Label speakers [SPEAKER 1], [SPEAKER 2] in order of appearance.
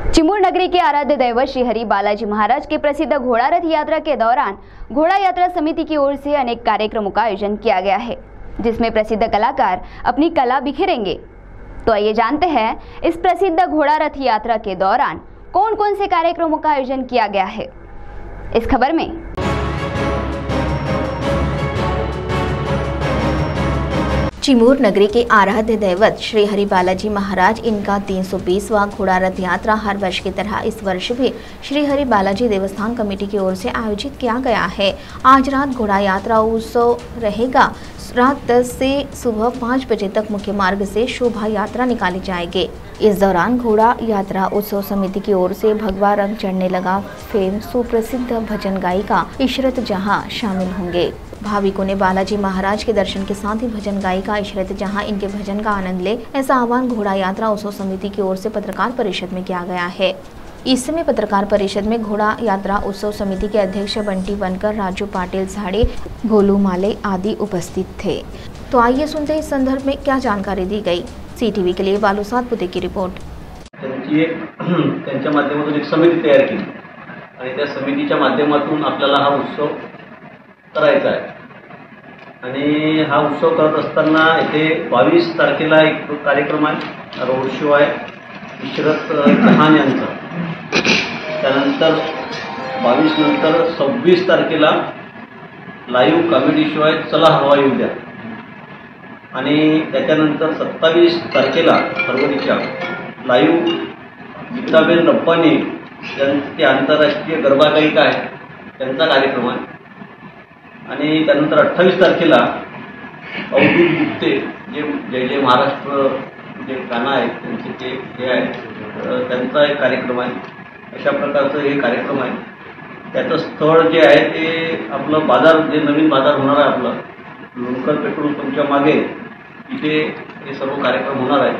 [SPEAKER 1] चिमूर नगरी के आराध्य दैवत श्री हरि बालाजी महाराज के प्रसिद्ध घोड़ा रथ यात्रा के दौरान घोड़ा यात्रा समिति की ओर से अनेक कार्यक्रमों का आयोजन किया गया है, जिसमें प्रसिद्ध कलाकार अपनी कला बिखेरेंगे। तो आइए जानते हैं इस प्रसिद्ध घोड़ा रथ यात्रा के दौरान कौन कौन से कार्यक्रमों का आयोजन किया गया है। इस खबर में चिमूर नगरी के आराध्य दैवत श्री हरि बालाजी महाराज इनका 320वां घोड़ा रथ यात्रा हर वर्ष की तरह इस वर्ष भी श्री हरि बालाजी देवस्थान कमेटी की ओर से आयोजित किया गया है। आज रात घोड़ा यात्रा उत्सव रहेगा। रात 10 से सुबह 5 बजे तक मुख्य मार्ग से शोभा यात्रा निकाली जाएगी। इस दौरान घोड़ा यात्रा उत्सव समिति की ओर से भगवा रंग चढ़ने लगा फेम सुप्रसिद्ध भजन गायिका इशरत जहां शामिल होंगे। भाविकों ने बालाजी महाराज के दर्शन के साथ ही भजन गायिका इशरत जहां इनके भजन का आनंद ले, ऐसा आह्वान घोड़ा यात्रा उत्सव समिति की ओर से पत्रकार परिषद में किया गया है। इस समय पत्रकार परिषद में घोड़ा यात्रा उत्सव समिति के अध्यक्ष बंटी बनकर, राजू पाटिल साड़े, गोलू माले आदि उपस्थित थे। तो आइए सुनते हैं इस संदर्भ में क्या जानकारी दी गई। CTV के लिए बालूसाद पुते की रिपोर्ट।
[SPEAKER 2] त्यांच्या माध्यमातून एक समिती तयार केली आणि त्या समितीच्या माध्यमातून आपल्याला हा उत्सव करायचा आहे आणि हा उत्सव करत असताना इथे 22 तारखेला एक कार्यक्रम आहे, रोड शो आहे इशरत जहान यांचा। त्यानंतर 22 नंतर 26 तारखेला लाईव्ह कॉमेडी शो आहे चला हवा येऊ द्या आणि त्याच्यानंतर 27 तारखेला फरवरीच्या लाईव्ह गीताबेन रप्पानी ज्यांचे आंतरराष्ट्रीय गरबा गायिका आहे त्यांचा कार्यक्रम आहे आणि त्यानंतर 28 तारखेला अवधूत गुप्ते जे जय जय महाराष्ट्र जे गाणं आहे त्यांचे ते आहे त्यांचा एक कार्यक्रम आहे। अशा प्रकारचं हे कार्यक्रम आहे। त्याचं स्थळ जे आहे ते आपलं बाजार, जे नवीन बाजार होणार आहे आपलं लोणकर पेट्रोल पंपच्या मागे, इथे हे सर्व कार्यक्रम होणार आहे।